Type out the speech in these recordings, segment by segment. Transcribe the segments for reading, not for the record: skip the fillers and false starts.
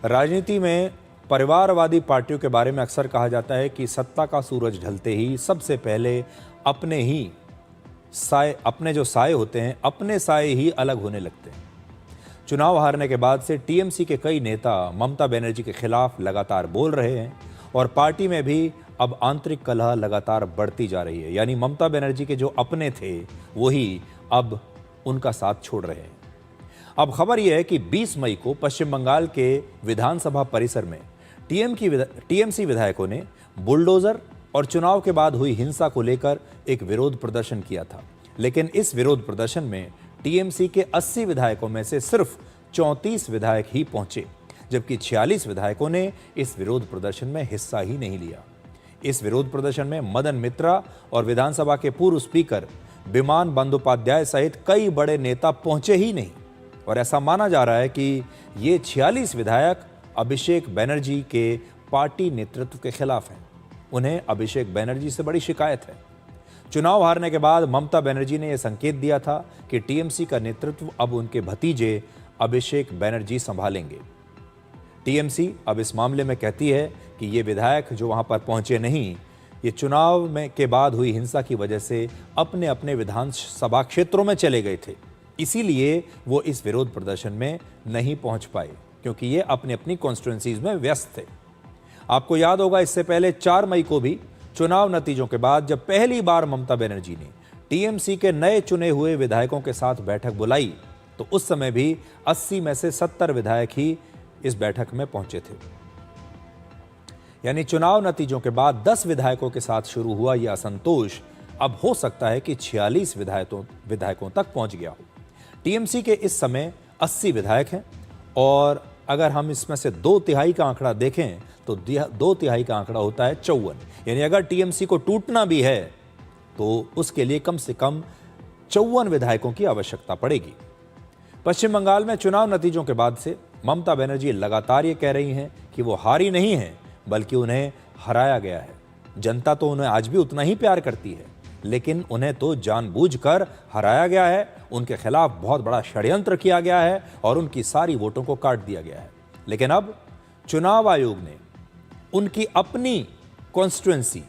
राजनीति में परिवारवादी पार्टियों के बारे में अक्सर कहा जाता है कि सत्ता का सूरज ढलते ही सबसे पहले अपने जो साए होते हैं, अपने साए ही अलग होने लगते हैं। चुनाव हारने के बाद से टीएमसी के कई नेता ममता बनर्जी के खिलाफ लगातार बोल रहे हैं और पार्टी में भी अब आंतरिक कलह लगातार बढ़ती जा रही है। यानी ममता बनर्जी के जो अपने थे वही अब उनका साथ छोड़ रहे हैं। अब खबर यह है कि 20 मई को पश्चिम बंगाल के विधानसभा परिसर में टीएमसी विधायकों ने बुलडोजर और चुनाव के बाद हुई हिंसा को लेकर एक विरोध प्रदर्शन किया था। लेकिन इस विरोध प्रदर्शन में टीएमसी के 80 विधायकों में से सिर्फ 34 विधायक ही पहुंचे, जबकि 46 विधायकों ने इस विरोध प्रदर्शन में हिस्सा ही नहीं लिया। इस विरोध प्रदर्शन में मदन मित्रा और विधानसभा के पूर्व स्पीकर विमान बंदोपाध्याय सहित कई बड़े नेता पहुंचे ही नहीं। और ऐसा माना जा रहा है कि ये 46 विधायक अभिषेक बनर्जी के पार्टी नेतृत्व के खिलाफ हैं। उन्हें अभिषेक बनर्जी से बड़ी शिकायत है। चुनाव हारने के बाद ममता बनर्जी ने यह संकेत दिया था कि टीएमसी का नेतृत्व अब उनके भतीजे अभिषेक बनर्जी संभालेंगे। टीएमसी अब इस मामले में कहती है कि ये विधायक जो वहां पर पहुंचे नहीं, ये चुनाव में के बाद हुई हिंसा की वजह से अपने अपने विधानसभा क्षेत्रों में चले गए थे, इसीलिए वो इस विरोध प्रदर्शन में नहीं पहुंच पाए, क्योंकि ये अपनी अपनी कॉन्स्टिट्यूएंसीज में व्यस्त थे। आपको याद होगा, इससे पहले 4 मई को भी चुनाव नतीजों के बाद जब पहली बार ममता बनर्जी ने टीएमसी के नए चुने हुए विधायकों के साथ बैठक बुलाई, तो उस समय भी 80 में से 70 विधायक ही इस बैठक में पहुंचे थे। यानी चुनाव नतीजों के बाद 10 विधायकों के साथ शुरू हुआ यह असंतोष अब हो सकता है कि 46 विधायकों तक पहुंच गया हो। टीएमसी के इस समय 80 विधायक हैं और अगर हम इसमें से 2/3 का आंकड़ा देखें तो 2/3 का आंकड़ा होता है 54। यानी अगर टीएमसी को टूटना भी है तो उसके लिए कम से कम 54 विधायकों की आवश्यकता पड़ेगी। पश्चिम बंगाल में चुनाव नतीजों के बाद से ममता बनर्जी लगातार ये कह रही हैं कि वो हारी नहीं है, बल्कि उन्हें हराया गया है। जनता तो उन्हें आज भी उतना ही प्यार करती है, लेकिन उन्हें तो जानबूझकर हराया गया है, उनके खिलाफ बहुत बड़ा षड्यंत्र किया गया है और उनकी सारी वोटों को काट दिया गया है। लेकिन अब चुनाव आयोग ने उनकी अपनी कॉन्स्टिट्यूएंसी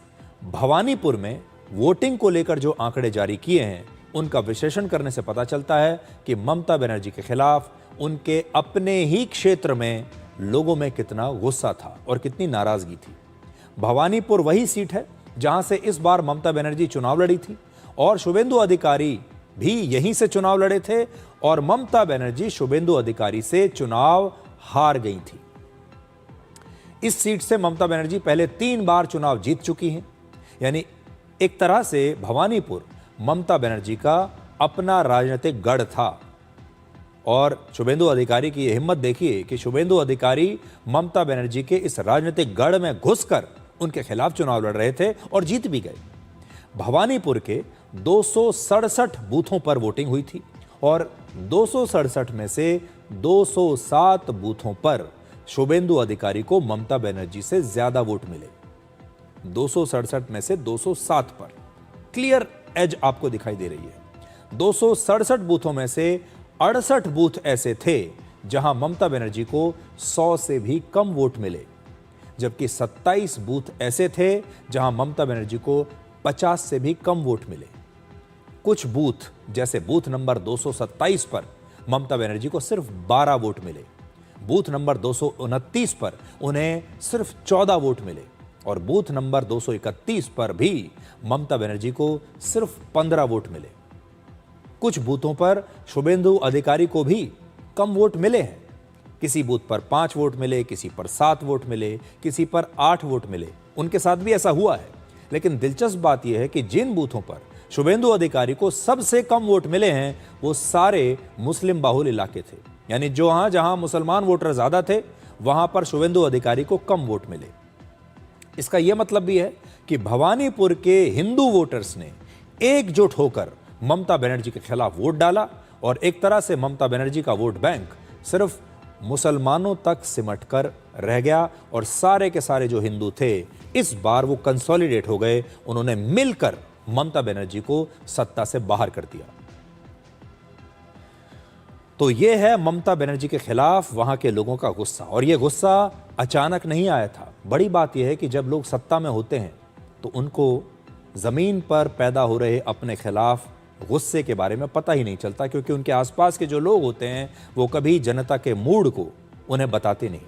भवानीपुर में वोटिंग को लेकर जो आंकड़े जारी किए हैं, उनका विश्लेषण करने से पता चलता है कि ममता बनर्जी के खिलाफ उनके अपने ही क्षेत्र में लोगों में कितना गुस्सा था और कितनी नाराजगी थी। भवानीपुर वही सीट है जहां से इस बार ममता बनर्जी चुनाव लड़ी थी और शुभेंदु अधिकारी भी यहीं से चुनाव लड़े थे और ममता बनर्जी शुभेंदु अधिकारी से चुनाव हार गई थी। इस सीट से ममता बनर्जी पहले 3 बार चुनाव जीत चुकी हैं। यानी एक तरह से भवानीपुर ममता बनर्जी का अपना राजनीतिक गढ़ था। और शुभेंदु अधिकारी की यह हिम्मत देखिए कि शुभेंदु अधिकारी ममता बनर्जी के इस राजनीतिक गढ़ में घुसकर उनके खिलाफ चुनाव लड़ रहे थे और जीत भी गए। भवानीपुर के 267 बूथों पर वोटिंग हुई थी और 267 में से 207 बूथों पर शुभेंदु अधिकारी को ममता बनर्जी से ज्यादा वोट मिले। 267 में से 207 पर क्लियर एज आपको दिखाई दे रही है। 267 बूथों में से 68 बूथ ऐसे थे जहां ममता बनर्जी को 100 से भी कम वोट मिले, जबकि 27 बूथ ऐसे थे जहां ममता बनर्जी को 50 से भी कम वोट मिले। कुछ बूथ जैसे बूथ नंबर 227 पर ममता बनर्जी को सिर्फ 12 वोट मिले, बूथ नंबर 229 पर उन्हें सिर्फ 14 वोट मिले और बूथ नंबर 231 पर भी ममता बनर्जी को सिर्फ 15 वोट मिले। कुछ बूथों पर शुभेंदु अधिकारी को भी कम वोट मिले हैं। किसी बूथ पर 5 वोट मिले, किसी पर 7 वोट मिले, किसी पर 8 वोट मिले। उनके साथ भी ऐसा हुआ है। लेकिन दिलचस्प बात यह है कि जिन बूथों पर शुभेंदु अधिकारी को सबसे कम वोट मिले हैं वो सारे मुस्लिम बाहुल इलाके थे। यानी जहां मुसलमान वोटर ज्यादा थे वहां पर शुभेंदु अधिकारी को कम वोट मिले। इसका यह मतलब भी है कि भवानीपुर के हिंदू वोटर्स ने एकजुट होकर ममता बनर्जी के खिलाफ वोट डाला और एक तरह से ममता बनर्जी का वोट बैंक सिर्फ मुसलमानों तक सिमट कर रह गया और सारे के सारे जो हिंदू थे इस बार वो कंसोलिडेट हो गए। उन्होंने मिलकर ममता बनर्जी को सत्ता से बाहर कर दिया। तो ये है ममता बनर्जी के खिलाफ वहां के लोगों का गुस्सा। और ये गुस्सा अचानक नहीं आया था। बड़ी बात यह है कि जब लोग सत्ता में होते हैं तो उनको जमीन पर पैदा हो रहे अपने खिलाफ गुस्से के बारे में पता ही नहीं चलता, क्योंकि उनके आसपास के जो लोग होते हैं वो कभी जनता के मूड को उन्हें बताते नहीं।